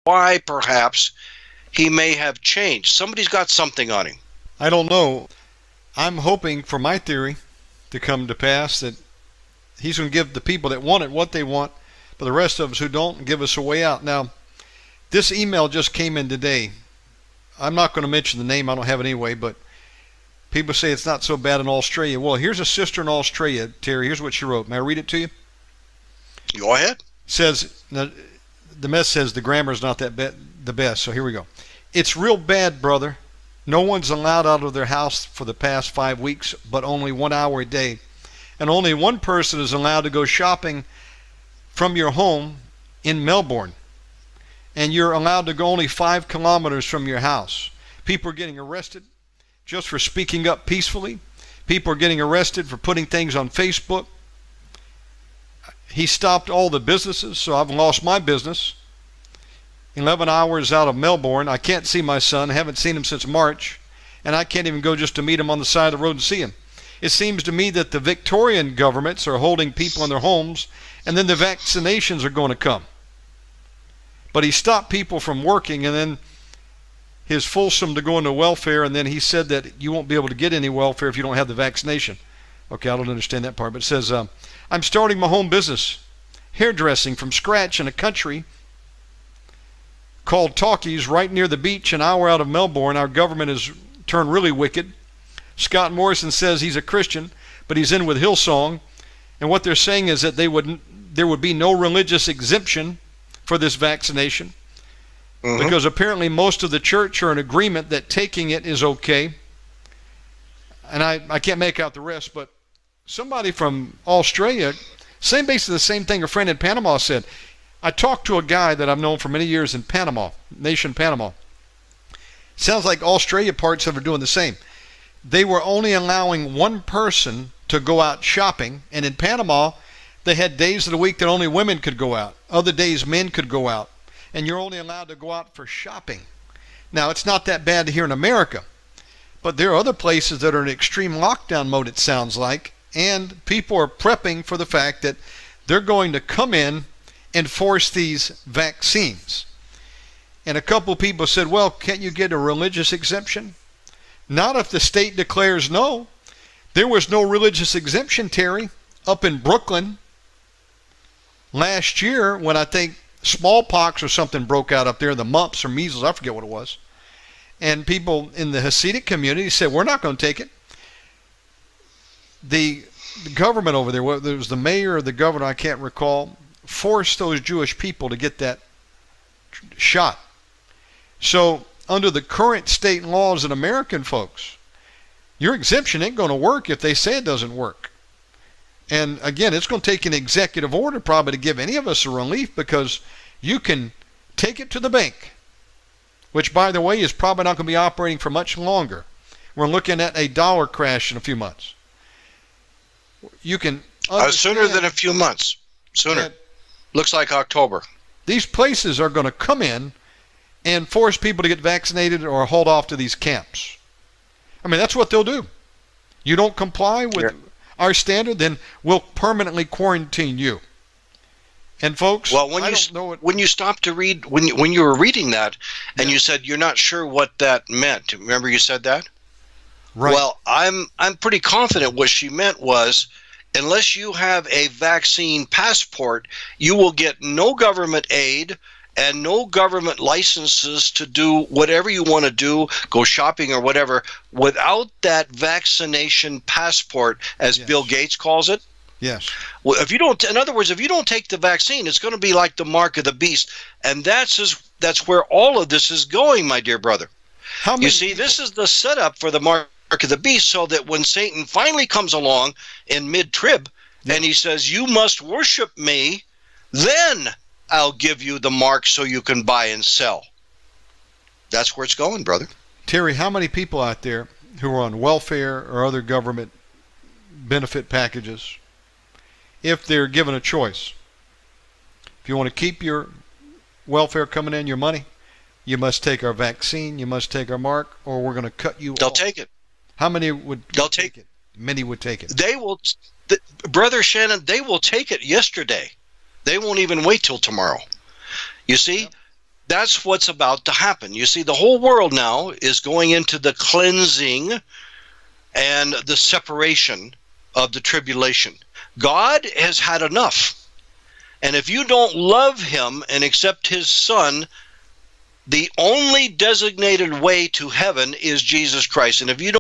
why perhaps he may have changed. Somebody's got something on him. I don't know. I'm hoping for my theory to come to pass, that he's going to give the people that want it what they want, but the rest of us who don't, give us a way out. Now, this email just came in today. I'm not going to mention the name. I don't have it anyway, but people say it's not so bad in Australia. Well, here's a sister in Australia, Terry. Here's what she wrote. May I read it to you? Go ahead. It says, now, the mess says the grammar is not the best, so here we go. It's real bad, brother. No one's allowed out of their house for the past 5 weeks, but only 1 hour a day. And only one person is allowed to go shopping from your home in Melbourne. And you're allowed to go only 5 kilometers from your house. People are getting arrested just for speaking up peacefully. People are getting arrested for putting things on Facebook. He stopped all the businesses, so I've lost my business. 11 hours out of Melbourne. I can't see my son. I haven't seen him since March. And I can't even go just to meet him on the side of the road and see him. It seems to me that the Victorian governments are holding people in their homes, and then the vaccinations are going to come. But he stopped people from working, and then his fulsome to go into welfare, and then he said that you won't be able to get any welfare if you don't have the vaccination. Okay, I don't understand that part, but it says, I'm starting my home business, hairdressing from scratch in a country called Talkies right near the beach, an hour out of Melbourne. Our government has turned really wicked. Scott Morrison says he's a Christian, but he's in with Hillsong, and what they're saying is that there would be no religious exemption for this vaccination, because apparently most of the church are in agreement that taking it is okay. And I can't make out the rest, but somebody from Australia, basically the same thing a friend in Panama said. I talked to a guy that I've known for many years in Panama, nation Panama. Sounds like Australia parts of it are doing the same. They were only allowing one person to go out shopping, and in Panama, they had days of the week that only women could go out. Other days, men could go out, and you're only allowed to go out for shopping. Now, it's not that bad here in America, but there are other places that are in extreme lockdown mode, it sounds like, and people are prepping for the fact that they're going to come in and force these vaccines. And a couple people said, well, can't you get a religious exemption? Not if the state declares no. There was no religious exemption, Terry, up in Brooklyn last year when I think smallpox or something broke out up there, the mumps or measles, I forget what it was. And people in the Hasidic community said, we're not going to take it. The government over there, whether it was the mayor or the governor, I can't recall, forced those Jewish people to get that shot. So under the current state laws in American folks, your exemption ain't going to work if they say it doesn't work. And again, it's going to take an executive order probably to give any of us a relief, because you can take it to the bank, which, by the way, is probably not going to be operating for much longer. We're looking at a dollar crash in a few months. You can sooner than a few months. Sooner. Looks like October. These places are going to come in and force people to get vaccinated or hold off to these camps. I mean, that's what they'll do. You don't comply with our standard, then we'll permanently quarantine you. And folks, well, when you stopped to read, when you were reading that, and you said you're not sure what that meant. Remember you said that? Right. Well, I'm pretty confident what she meant was, unless you have a vaccine passport, you will get no government aid and no government licenses to do whatever you want to do, go shopping or whatever, without that vaccination passport, as Bill Gates calls it. Yes. Well, if you don't, in other words, if you don't take the vaccine, it's going to be like the mark of the beast, and that's where all of this is going, my dear brother. You see, this is the setup for the mark of the beast, so that when Satan finally comes along in mid-trib and he says, you must worship me, then I'll give you the mark so you can buy and sell. That's where it's going, brother. Terry, how many people out there who are on welfare or other government benefit packages, if they're given a choice, if you want to keep your welfare coming in, your money, you must take our vaccine, you must take our mark, or we're going to cut you off. They'll take it. How many would take it? Many would take it. They will, Brother Shannon, they will take it yesterday. They won't even wait till tomorrow. You see, That's what's about to happen. You see, the whole world now is going into the cleansing and the separation of the tribulation. God has had enough. And if you don't love him and accept his son, the only designated way to heaven is Jesus Christ. And if you don't